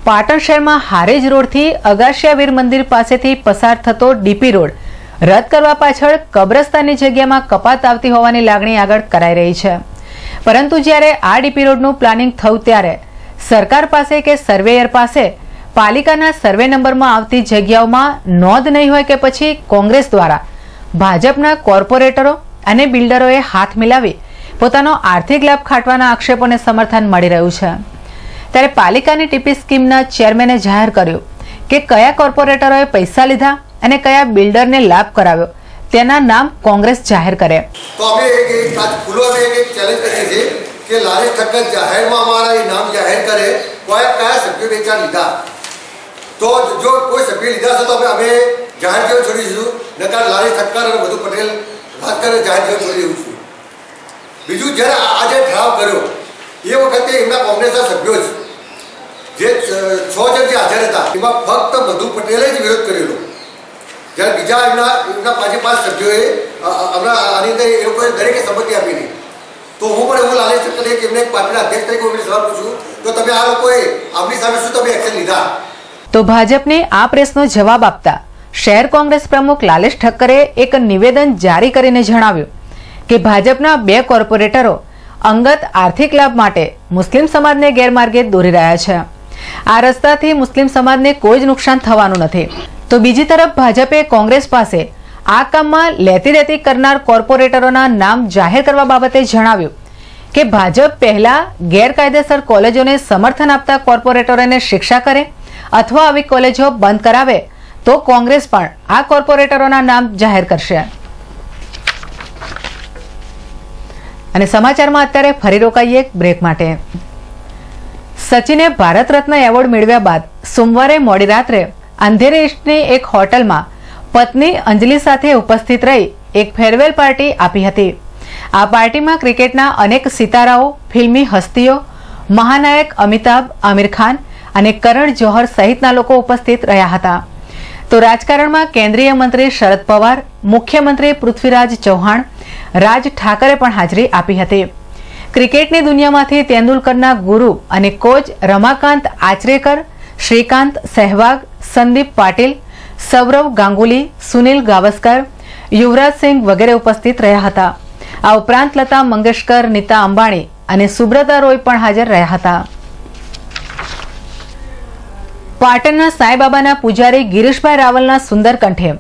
પાટણ શહેરમાં હારેજ રોડથી અગાશિયા વીર મંદિર પાસેથી પસાર થતો DP રોડ રદ કરવા પાછળ કબ્રસ્તાનની જગ્યામાં કપાત આવતી હોવાની લાગણી આગળ કરાઈ રહી છે. પરંતુ જ્યારે આ DP રોડનું પ્લાનિંગ થયું ત્યારે સરકાર પાસે કે સર્વેયર પાસે પાલિકાના સર્વે નંબરમાં આવતી જગ્યાઓમાં નોંધ નહીં હોય કે પછી કોંગ્રેસ દ્વારા ભાજપના કોર્પોરેટરો અને બિલ્ડરોએ હાથ મિલાવી પોતાનો આર્થિક લાભ ખાટવાના આક્ષેપોને સમર્થન મળી રહ્યું છે. ત્યારે પાલિકાની TP સ્કીમના ચેરમેને જાહેર કર્યું કે કયા કોર્પોરેટરોએ પૈસા લીધા અને કયા બિલ્ડરને લાભ કરાવ્યો તેના નામ કોંગ્રેસ જાહેર કરે. તો અમે એક ચેલેન્જ કરી છે કે લારેશ ઠક્કર જાહેરમાં અમારા એ નામ જાહેર કરે કયા સભ્યો વેચાણ લીધા. તો જો કોઈ સભ્ય લીધા છે તો અમે જાહેર જીવન છોડીશું. નકાર લારેશ ઠક્કર અને મધુ પટેલ વાત કરે જાહેર જીવન છોડી દઉં છું. બીજું જ્યારે આજે ઠરાવ કર્યો એ વખતે એમના કોંગ્રેસના સભ્યો જે 6 જણ જે હાજર હતા એમાં ફક્ત મધુ પટેલે જ વિરોધ કરેલો. જ્યારે બીજા એમના 5 સભ્યોએ આની અંદર એ લોકોએ દરેકે સંમતિ આપી નહીં. તો હું પણ એવું લાલેશ ઠક્કર કે એમને એક પાર્ટીના અધ્યક્ષ તરીકે હું સવાલ પૂછું તો તમે આ લોકોએ આપણી સામે શું તમે એક્શન લીધા? તો ભાજપને આ પ્રશ્નનો જવાબ આપતા શહેર કોંગ્રેસ પ્રમુખ લાલેશ ઠક્કરે એક નિવેદન જારી કરીને જણાવ્યું કે ભાજપના 2 કોર્પોરેટરો અંગત આર્થિક લાભ માટે મુસ્લિમ સમાજને ગેરમાર્ગે દોરી રહ્યા છે. આ રસ્તાથી મુસ્લિમ સમાજને કોઈ જ નુકસાન થવાનું નથી. તો બીજી તરફ ભાજપે કોંગ્રેસ પાસે આ કામમાં લેતી દેતી કરનાર કોર્પોરેટરોના નામ જાહેર કરવા બાબતે જણાવ્યું કે ભાજપ પહેલા ગેરકાયદેસર કોલેજોને સમર્થન આપતા કોર્પોરેટરોને શિક્ષા કરે અથવા આવી કોલેજો બંધ કરાવે તો કોંગ્રેસ પણ આ કોર્પોરેટરોના નામ જાહેર કરશે. અને સમાચારમાં અત્યારે ફરી રોકાઈએ એક બ્રેક માટે. સચિને ભારત રત્ન એવોર્ડ મેળવ્યા બાદ સોમવારે મોડી રાત્રે અંધેરી ઇસ્ટની એક હોટલમાં પત્ની અંજલિ સાથે ઉપસ્થિત રહી એક ફેરવેલ પાર્ટી આપી હતી. આ પાર્ટીમાં ક્રિકેટના અનેક સિતારાઓ, ફિલ્મી હસ્તીઓ, મહાનાયક અમિતાભ, આમિર ખાન અને કરણ જોહર સહિતના લોકો ઉપસ્થિત રહ્યા હતા. તો રાજકારણમાં કેન્દ્રીય મંત્રી શરદ પવાર, મુખ્યમંત્રી પૃથ્વીરાજ ચૌહાણ, રાજ ઠાકરે પણ હાજરી આપી હતી. ક્રિકેટની દુનિયામાંથી તેંડુલકરના ગુરુ અને કોચ રમાકાંત આચરેકર, શ્રીકાંત સહેવાગ, સંદીપ પાટીલ, સૌરવ ગાંગુલી, સુનિલ ગાવસ્કર, યુવરાજ સિંહ વગેરે ઉપસ્થિત રહ્યા હતા. આ ઉપરાંત લતા મંગેશકર, નીતા અંબાણી અને સુબ્રતા રોય પણ હાજર રહ્યા હતા. પાટણના સાંઈબાબાના પૂજારી ગિરીશભાઈ રાવલના સુંદર કંઠે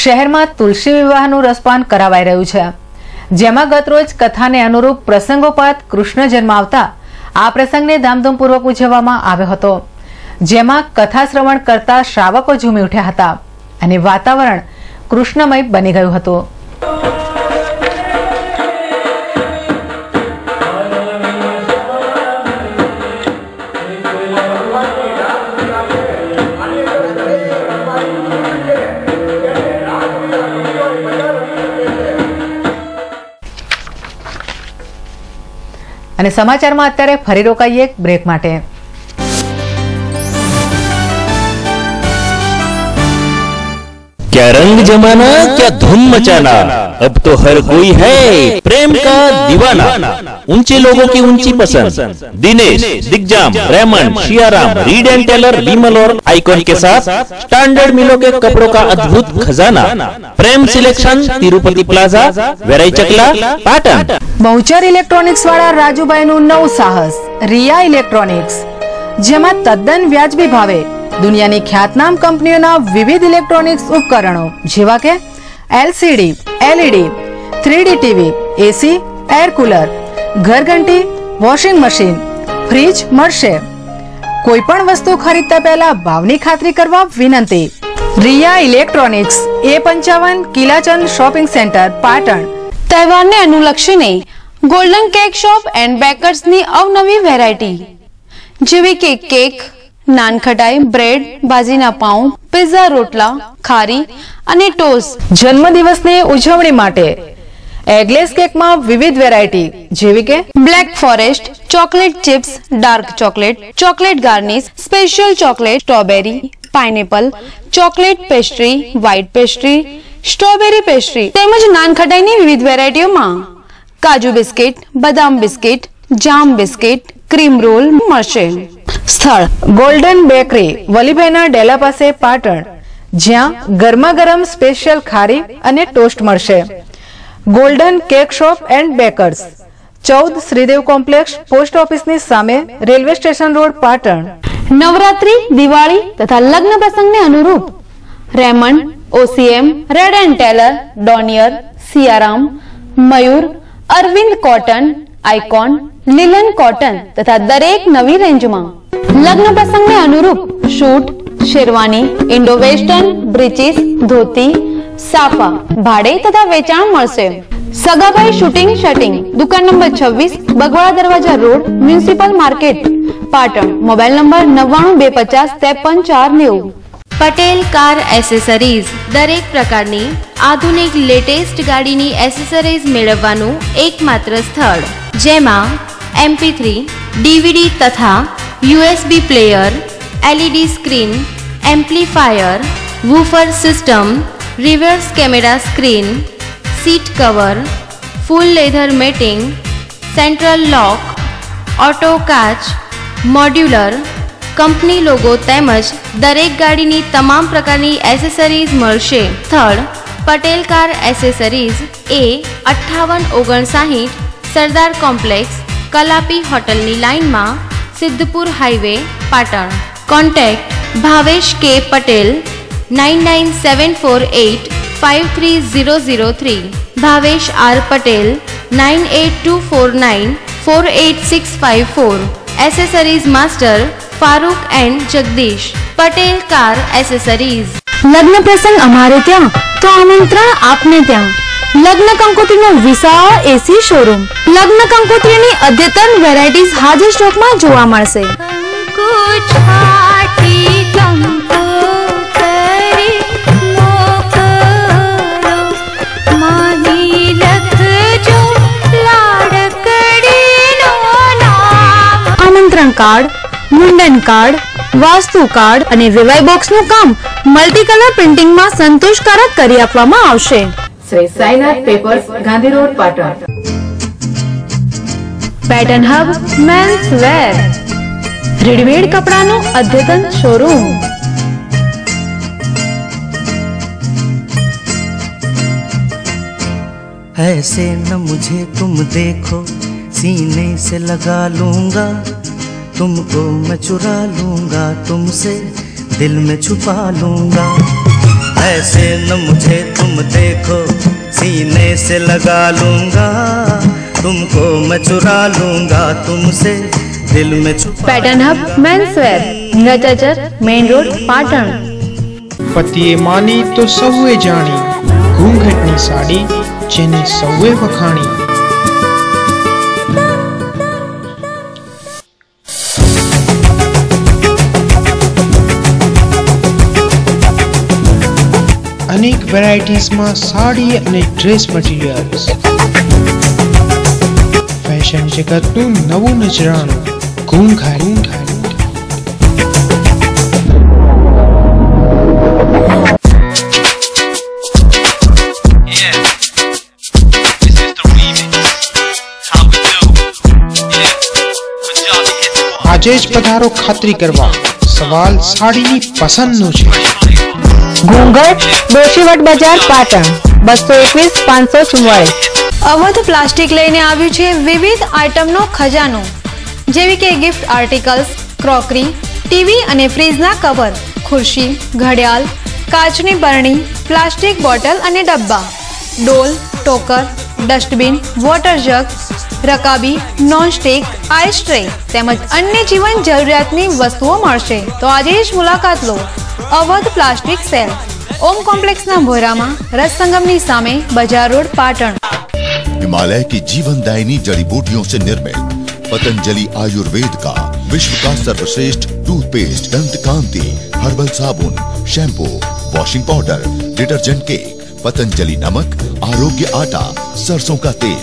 શહેરમાં તુલસી વિવાહનું રસપાન કરાવાઈ રહ્યું છે, જેમાં ગતરોજ કથાને અનુરૂપ પ્રસંગોપાત કૃષ્ણ જન્મ આવતા આ પ્રસંગને ધામધૂમપૂર્વક ઉજવવામાં આવ્યો હતો, જેમાં કથા શ્રવણ કરતા શ્રાવકો ઝૂમી ઉઠ્યા હતા અને વાતાવરણ કૃષ્ણમય બની ગયું હતું. અને સમાચારમાં અત્યારે ફરી રોકાઈએ એક બ્રેક માટે. क्या रंग जमाना, क्या धूम मचाना, अब तो हर कोई है प्रेम का दीवाना. ऊंचे लोगों की ऊंची पसंद, Dinesh, Digjam, Raymond, Siyaram, Reid and Taylor, Vimal और आइकॉन के साथ स्टैंडर्ड मिलों के कपड़ों का अद्भुत खजाना. प्रेम सिलेक्शन, तिरुपति प्लाजा, वेराई चकला, पाटन. બહુચર ઇલેક્ટ્રોનિક્સ વાળા રાજુભાઈનું નવું સાહસ રિયા ઇલેક્ટ્રોનિક્સ, જેમાં તદ્દન વ્યાજબી ભાવે દુનિયાની ખ્યાતનામ કંપનીઓના વિવિધ ઇલેક્ટ્રોનિક્સ ઉપકરણો જેવા કે LCD, LED, 3D TV, AC, air cooler, ઘરઘંટી, વોશિંગ મશીન, ફ્રીજ મળશે. કોઈ પણ વસ્તુ ખરીદતા પહેલા ભાવની ખાતરી કરવા વિનંતી. Riya electronics, A55 Kilachand shopping centre, Patan. તહેવારને અનુલક્ષીને ગોલ્ડન કેક શોપ એન્ડ બેકર્સની અવનવી વેરાયટી જેવી કે કેક, નાનખટાઈ, બ્રેડ, બાજીના પાઉં, પિઝા, રોટલા, ખારી અને ટોસ્ટ. જન્મદિવસની ઉજવણી માટે એગલેસ કેકમાં વિવિધ વેરાયટી જેવી કે black forest, chocolate chips, dark chocolate, chocolate garnish, special chocolate, strawberry, pineapple, chocolate pastry, white pastry, strawberry pastry તેમજ નાનખટાઈની વિવિધ વેરાયટીઓમાં કાજુ બિસ્કિટ, બદામ બિસ્કિટ, જામ બિસ્કિટ, ક્રીમ રોલ મળશે. સ્થળ ગોલ્ડન બેકરી, વલીભાઈના ડેલા પાસે, પાટણ, જ્યાં ગરમા ગરમ સ્પેશિયલ ખારી અને ટોસ્ટ મળશે. Golden cake shop and bakers, 14 Shridev complex, post ઓફિસની સામે, railway station road, Patan. Navratri, Diwali તથા લગ્ન પ્રસંગને અનુરૂપ Raymond, OCM, Reid and Taylor, Donear, Siyaram, Mayur, Arvind cotton, icon, linen cotton તથા દરેક નવી રેન્જમાં લગ્ન પ્રસંગને અનુરૂપ suit, sherwani, Indo western, breeches, dhoti, સાફા ભાડે તથા વેચાણ મળશે. સગાભાઈ શૂટિંગ શટિંગ, દુકાન number 26, Bagwada Darwaja road, municipal market, Patan. Mobile number 9925533490. Patel car accessories, દરેક પ્રકારની આધુનિક લેટેસ્ટ ગાડીની એસેસરીઝ મેળવવાનું એકમાત્ર સ્થળ, જેમાં MP3, DVD તથા USB player, LED screen, amplifier, woofer system, reverse camera screen, seat cover, full leather matting, central lock, auto કાચ, મોડ્યુલર, કંપની લોગો તેમજ દરેક ગાડીની તમામ પ્રકારની એસેસરીઝ મળશે. સ્થળ Patel car accessories, A5859, Sardar complex, Kalapi હોટલની લાઇનમાં, Sidhpur highway, Patan. Contact Bhavesh K. Patel 9974853003, Bhavesh R. Patel 98249486554. Accessories Master Farooq and Jagdish, Patel Car Accessories. લગ્ન પ્રસંગ અમારે ત્યાં તો આમંત્રણ આપને ત્યાં. લગ્ન કંકોત્રીનો વિશાળ એસી શોરૂમ. લગ્ન કંકોત્રીની અદ્યતન વેરાયટીઝ હાજર સ્ટોકમાં જોવા મળશે. આમંત્રણ કાર્ડ, મુંડન કાર્ડ, વાસ્તુ કાર્ડ અને વિવાહ બોક્સનું કામ મલ્ટી કલર પ્રિન્ટિંગમાં સંતોષકારક કરી આપવામાં આવશે. Shri Sainath papers, Gandhi road, Patan. Pattern hub men's wear, readymade કપડાનું અદ્યતન શોરૂમ. ऐसे न मुझे तुम देखो, सीने से लगा लूंगा, तुमको मैं चुरा लूंगा, तुमसे दिल में छुपा लूंगा. ऐसे न मुझे तुम देखो, सीने से लगा लूंगा, तुमको मैं चुरा लूंगा, तुमसे दिल में छुपा. પેટર્ન હબ મેન્સ વેર, નીરાચાચર, મેઇન રોડ, પાટણ. પતિએ માની તો સૌએ જાણી, ઘૂંઘટની સાડી જેને સૌએ વખાણી. અનેક વેરાયટીઝમાં સાડી અને ડ્રેસ મટીરિયલ્સ. ફેશન જગતનું નવું નજરાણું ઘૂંઘાટ. આજે જ પધારો ખાતરી કરવા. સવાલ સાડીની પસંદનો છે. ઘૂંઘટ, દોશીવટ બજાર, પાટણ. 221 544. અવધ પ્લાસ્ટિક લઈને આવ્યું છે વિવિધ આઇટમનો ખજાનો, જેવી કે ગિફ્ટ આર્ટિકલ્સ, ક્રોકરી, ટીવી અને ફ્રીજના કવર, ખુરશી, ઘડિયાળ, કાચની બરણી, પ્લાસ્ટિક બોટલ અને ડબ્બા, ડોલ, ટોકર, ડસ્ટબિન, વોટર જગ, રકાબી, નોનસ્ટિક, આઈસ ટ્રે તેમજ અન્ય જીવન જરૂરિયાતની વસ્તુઓ મળશે. તો આજે જ મુલાકાત લો અવધ પ્લાસ્ટિક સેલ, ओम कॉम्प्लेक्स ना भोरामा, रस संगमनी सामे, बाजार रोड, पाटण. हिमालय की जीवनदायिनी जड़ी बूटियों से निर्मित पतंजलि आयुर्वेद का विश्व का सर्वश्रेष्ठ टूथपेस्ट, दंत कांति, हर्बल साबुन, shampoo, washing powder, detergent cake, Patanjali नमक, आरोग्य आटा, सरसों का तेल,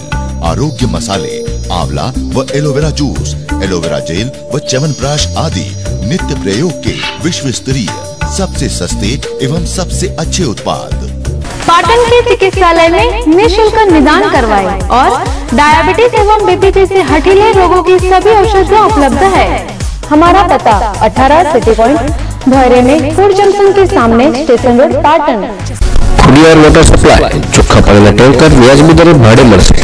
आरोग्य मसाले, आंवला व एलोवेरा जूस, एलोवेरा जेल व च्यवनप्राश आदि नित्य प्रयोग के विश्व स्तरीय सबसे सस्ते एवं सबसे अच्छे उत्पाद. पाटन के चिकित्सालय में निःशुल्क निदान करवाए और डायबिटीज एवं बीपी जैसे हठीले रोगों की सभी औषधियाँ उपलब्ध है. हमारा पता 18 सिटी पॉइंट भैरे में फूड जंक्शन के सामने, station road, Patan. Khudiyar water supply ચોખ્ખા પાણીના ટેન્કર વ્યાજબી દરે ભાડે મળશે.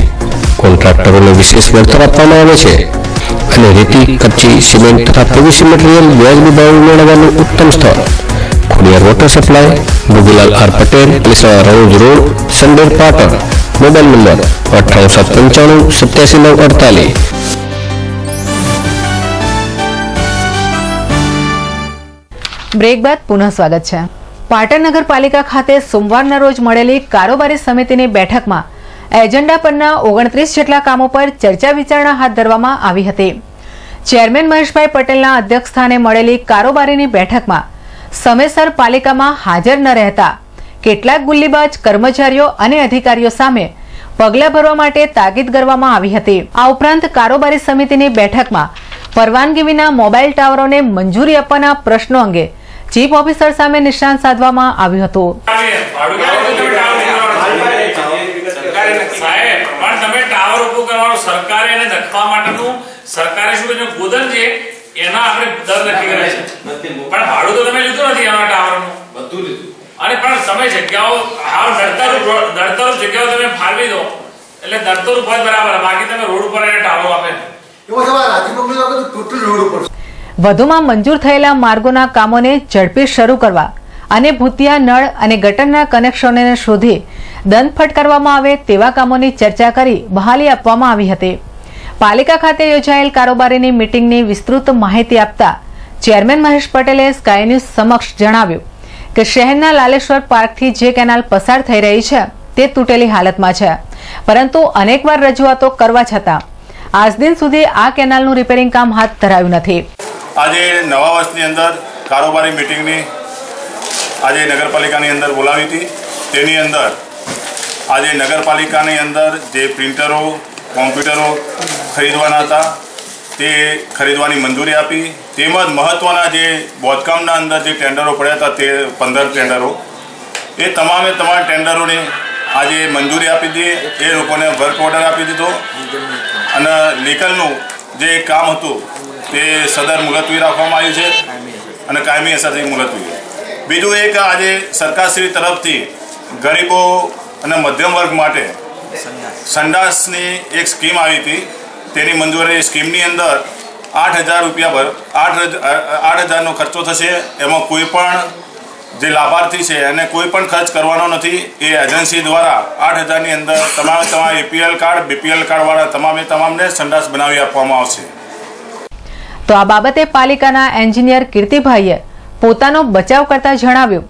કોન્ટ્રાક્ટરોને વિશેષ વળતર આપવામાં આવે છે અને રેતી, કચ્છી, સિમેન્ટ તથા પીવીસી મટીરીયલ વ્યાજબી ભાવે મેળવવાનું ઉત્તમ સ્થળ. Khudiyar water supply, Bhogilal R Patel, લીસા રોજ road, Sander, Patan. Mobile number 9895 87948. Break બાદ પુનઃ સ્વાગત છે. પાટણ નગરપાલિકા ખાતે સોમવારના રોજ મળેલી કારોબારી સમિતિની બેઠકમાં એજન્ડા પરના 29 જેટલા કામો પર ચર્ચા વિચારણા હાથ ધરવામાં આવી હતી. ચેરમેન મહેશભાઈ પટેલના અધ્યક્ષસ્થાને મળેલી કારોબારીની બેઠકમાં સમયસર પાલિકામાં હાજર ન રહેતા કેટલાક ગુલ્લીબાજ કર્મચારીઓ અને અધિકારીઓ સામે પગલાં ભરવા માટે તાકીદ કરવામાં આવી હતી. આ ઉપરાંત કારોબારી સમિતિની બેઠકમાં પરવાનગી વિના મોબાઈલ ટાવરોને મંજૂરી આપવાના પ્રશ્નો અંગે ચીફ ઓફિસર સામે નિશાન સાધવામાં આવ્યું હતું. સરકારે શું કે ગોદન છે એના આપણે દર નક્કી કરે છે, પણ ભાડું તો તમે લીધું નથી એના ટાવરનું, બધું લીધું. અને પણ તમે જગ્યાઓ હાવ નડતર જગ્યાઓ તમે ફાળવી દો એટલે નડતર ઉપર બરાબર, બાકી તમે રોડ ઉપર એને ટાવરો આપે. વધુમાં મંજૂર થયેલા માર્ગોના કામોને ઝડપી શરૂ કરવા અને ભૂતિયા નળ અને ગટરના કનેક્શનોને શોધી દંડ ફટકારવામાં આવે તેવા કામોની ચર્ચા કરી બહાલી આપવામાં આવી હતી. પાલિકા ખાતે યોજાયેલ કારોબારીની મીટિંગની વિસ્તૃત માહિતી આપતા ચેરમેન મહેશ પટેલે સ્કાય ન્યૂઝ સમક્ષ જણાવ્યું કે શહેરના લાલેશ્વર પાર્કથી જે કેનાલ પસાર થઈ રહી છે તે તૂટેલી હાલતમાં છે, પરંતુ અનેકવાર રજૂઆતો કરવા છતાં આજ દિન સુધી આ કેનાલનું રિપેરિંગ કામ હાથ ધરાયું નથી. આજે નવા વર્ષની અંદર કારોબારી મીટિંગની આજે નગરપાલિકાની અંદર બોલાવી હતી. તેની અંદર આજે નગરપાલિકાની અંદર જે પ્રિન્ટરો કોમ્પ્યુટરો ખરીદવાના હતા તે ખરીદવાની મંજૂરી આપી, તેમજ મહત્ત્વના જે બાંધકામના અંદર જે ટેન્ડરો પડ્યા હતા તે 15 ટેન્ડરો, એ તમામે તમામ ટેન્ડરોને આજે મંજૂરી આપી દીધી. એ લોકોને વર્ક ઓર્ડર આપી દીધો અને લીગલનું જે કામ હતું તે સદર મુલતવી રાખવામાં આવ્યું છે અને કાયમી અસરથી મુલતવી. બીજું એક આજે સરકારશ્રી તરફથી ગરીબો અને મધ્યમ વર્ગ માટે સંડાસની એક સ્કીમ આવી હતી. તેની મંજૂરી સ્કીમની અંદર 8,000 રૂપિયા 8,000નો ખર્ચો થશે. એમાં કોઈ પણ જે લાભાર્થી છે એને કોઈ પણ ખર્ચ કરવાનો નથી. એ એજન્સી દ્વારા 8,000ની અંદર તમામ એપીએલ કાર્ડ બીપીએલ કાર્ડવાળા તમામને સંડાસ બનાવી આપવામાં આવશે. તો આ બાબતે પાલિકાના એન્જિનિયર કીર્તિભાઈએ પોતાનો બચાવ કરતા જણાવ્યું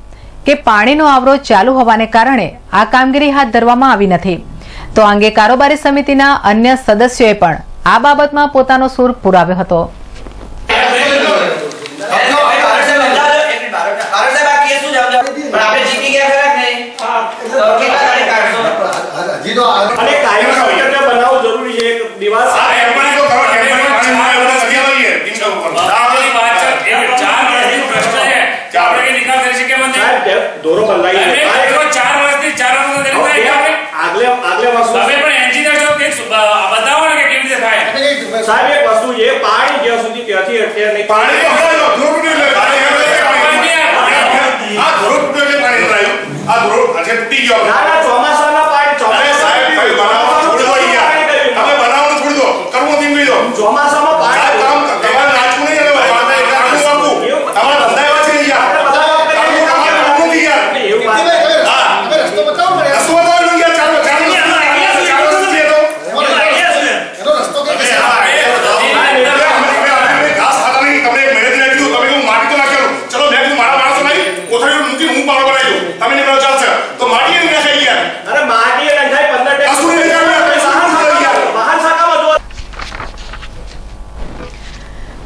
કે પાણીનો આવરો ચાલુ હોવાને કારણે આ કામગીરી હાથ ધરવામાં આવી નથી. તો આ અંગે કારોબારી સમિતિના અન્ય સદસ્યોએ પણ આ બાબતમાં પોતાનો સૂર પુરાવ્યો હતો. દોરો બદલાઈ બતાવો ને કે કેવી રીતે થાય. સાહેબ એક વસ્તુ છે, પાણી જ્યાં સુધી ત્યાંથી અત્યારે નહીં પાણી ચોમાસાના પાણી ચોમાસામાં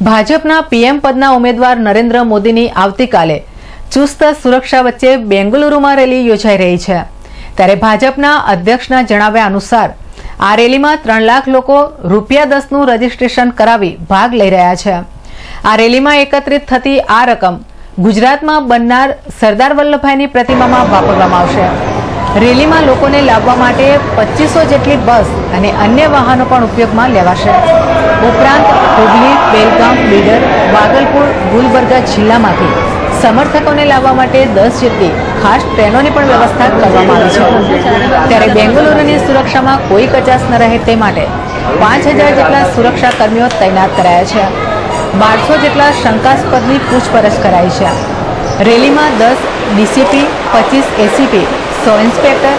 ભાજપના પીએમ પદના ઉમેદવાર નરેન્દ્ર મોદીની આવતીકાલે ચુસ્ત સુરક્ષા વચ્ચે બેંગલુરુમાં રેલી યોજાઈ રહી છે. ત્યારે ભાજપના અધ્યક્ષના જણાવ્યા અનુસાર આ રેલીમાં 3 લાખ લોકો ₹10નું રજીસ્ટ્રેશન કરાવી ભાગ લઈ રહ્યા છે. આ રેલીમાં એકત્રિત થતી આ રકમ ગુજરાતમાં બનનાર સરદાર વલ્લભભાઈની પ્રતિમામાં વાપરવામાં આવશે. રેલીમાં લોકોને લાવવા માટે 2500 જેટલી બસ અને અન્ય વાહનો પણ ઉપયોગમાં લેવાશે. ઉપરાંત હુગલી, બેલગામ, બીડર, ભાગલપુર, ગુલબર્ગા જિલ્લામાંથી સમર્થકોને લાવવા માટે 10 જેટલી ખાસ ટ્રેનોની પણ વ્યવસ્થા કરવામાં આવી છે. ત્યારે બેંગલુરુની સુરક્ષામાં કોઈ કચાશ ન રહે તે માટે 5000 જેટલા સુરક્ષા કર્મીઓ તૈનાત કરાયા છે. 1200 જેટલા શંકાસ્પદની પૂછપરછ કરાઈ છે. રેલીમાં 10 DCP, 25 ACP, 100 inspector,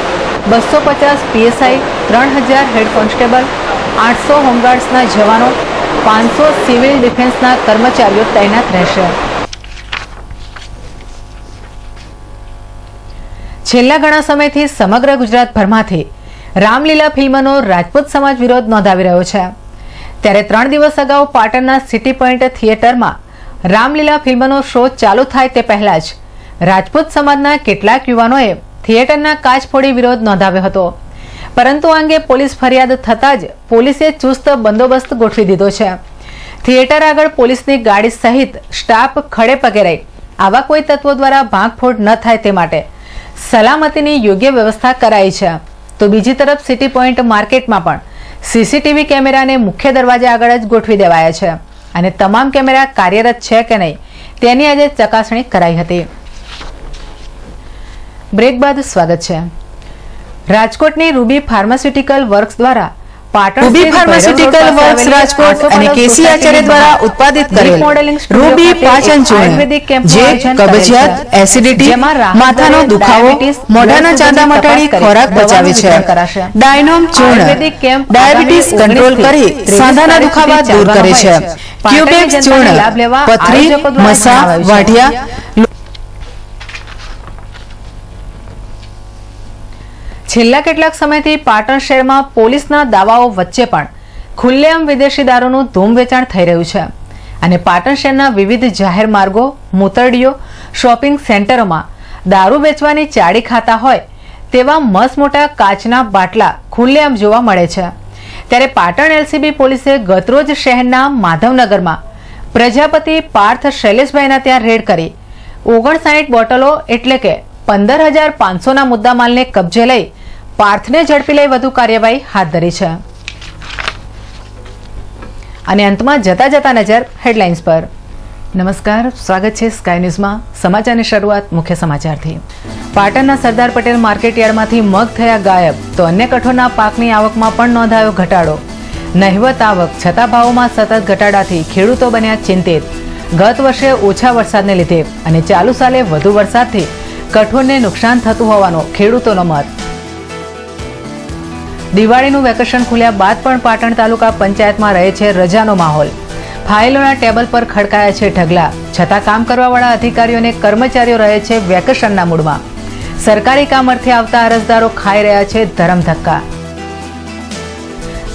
250 PSI, 3000 head constable, 800 હોમગાર્ડ્સના જવાનો, 500 સિવિલ ડિફેન્સના કર્મચારીઓ તૈનાત રહેશે. છેલ્લા ઘણા સમયથી સમગ્ર ગુજરાતભરમાંથી રામલીલા ફિલ્મનો રાજપૂત સમાજ વિરોધ નોંધાવી રહ્યો છે. ત્યારે 3 દિવસ અગાઉ પાટણના સિટી પોઈન્ટ થિયેટરમાં રામલીલા ફિલ્મનો શો ચાલુ થાય તે પહેલા જ રાજપૂત સમાજના કેટલાક યુવાનોએ થિયેટરના કાચ ફોડી વિરોધ નોંધાવ્યો હતો. પરંતુ આ અંગે પોલીસ ફરિયાદ થતાં જ પોલીસે ચુસ્ત બંદોબસ્ત ગોઠવી દીધો છે. થિયેટર આગળ પોલીસની ગાડી સહિત સ્ટાફ ખડે પગે રહી આવા કોઈ તત્વો દ્વારા ભાંગફોડ ન થાય તે માટે સલામતીની યોગ્ય વ્યવસ્થા કરાઈ છે. તો બીજી તરફ સિટી પોઈન્ટ માર્કેટમાં પણ સીસીટીવી કેમેરાને મુખ્ય દરવાજા આગળ જ ગોઠવી દેવાયા છે અને તમામ કેમેરા કાર્યરત છે કે નહીં તેની આજે ચકાસણી કરાઈ હતી. બ્રેક બાદ સ્વાગત છે. રાજકોટની રૂબી ફાર્માસ્યુટિકલ વર્ક્સ દ્વારા રૂબી ફાર્માસ્યુટિકલ વર્ક્સ રાજકોટ અને કેસી આચાર્ય દ્વારા ઉત્પાદિત કરેલ રૂબી પાચન ચૂર્ણ જે કબજિયાત, એસિડિટી, માથાનો દુખાવો, મોઢાના ચાંદા મટાડી ખોરાક પચાવે છે. ડાયનોમ ચૂર્ણ ડાયાબિટીસ કંટ્રોલ કરી સાંધાના દુખાવા દૂર કરે છે. ક્યુબેક્સ ચૂર્ણ પથરી, મસા, વાઢિયા. છેલ્લા કેટલાક સમયથી પાટણ શહેરમાં પોલીસના દાવાઓ વચ્ચે પણ ખુલ્લેઆમ વિદેશી દારૂનું ધૂમ વેચાણ થઈ રહ્યું છે અને પાટણ શહેરના વિવિધ જાહેર માર્ગો, મૂતરડીઓ, શોપિંગ સેન્ટરોમાં દારૂ વેચવાની ચાડી ખાતા હોય તેવા મસમોટા કાચના બાટલા ખુલ્લેઆમ જોવા મળે છે. ત્યારે પાટણ એલસીબી પોલીસે ગતરોજ શહેરના માધવનગરમાં પ્રજાપતિ પાર્થ શૈલેષભાઈના ત્યાં રેડ કરી 59 બોટલો એટલે કે 15,500ના મુદ્દામાલને કબજે લઈ પાર્થને ઝડપી લઈ વધુ કાર્યવાહી હાથ ધરી છે. અને અંતમાં જતા નજર હેડલાઇન્સ પર. નમસ્કાર, સ્વાગત છે સ્કાય ન્યૂઝમાં. સમાચારની શરૂઆત મુખ્ય સમાચારથી. પાટણના સરદાર પટેલ માર્કેટયાર્ડમાંથી મગ થયા ગાયબ તો અન્ય કઠોળના પાકની આવકમાં પણ નોંધાયો ઘટાડો. નહિવત આવક છતાં ભાવોમાં સતત ઘટાડાથી ખેડૂતો બન્યા ચિંતિત. ગત વર્ષે ઓછા વરસાદને લીધે અને ચાલુ સાલે વધુ વરસાદથી કઠોળને નુકસાન થતું હોવાનો ખેડૂતોનો મત. દિવાળીનું વેકેશન ખુલ્યા બાદ પણ પાટણ તાલુકા પંચાયતમાં રહે છે રજાનો માહોલ. ફાઇલોના ટેબલ પર ખડકાયા છે ઢગલા, છતાં કામ કરવાવાળા અધિકારીઓ અને કર્મચારીઓ રહે છે વેકેશનના મૂડમાં. સરકારી કામ અર્થે આવતા અરજદારો ખાઈ રહ્યા છે ધરમધક્કા.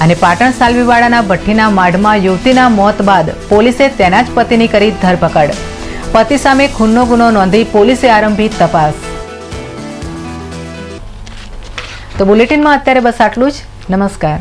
અને પાટણ સાલવીવાડાના ભઠ્ઠીના માઢમાં યુવતીના મોત બાદ પોલીસે તેના જ પતિની કરી ધરપકડ. પતિ સામે ખૂનનો ગુનો નોંધી પોલીસે આરંભી તપાસ. તો બુલેટિનમાં અત્યારે બસ આટલું જ. નમસ્કાર.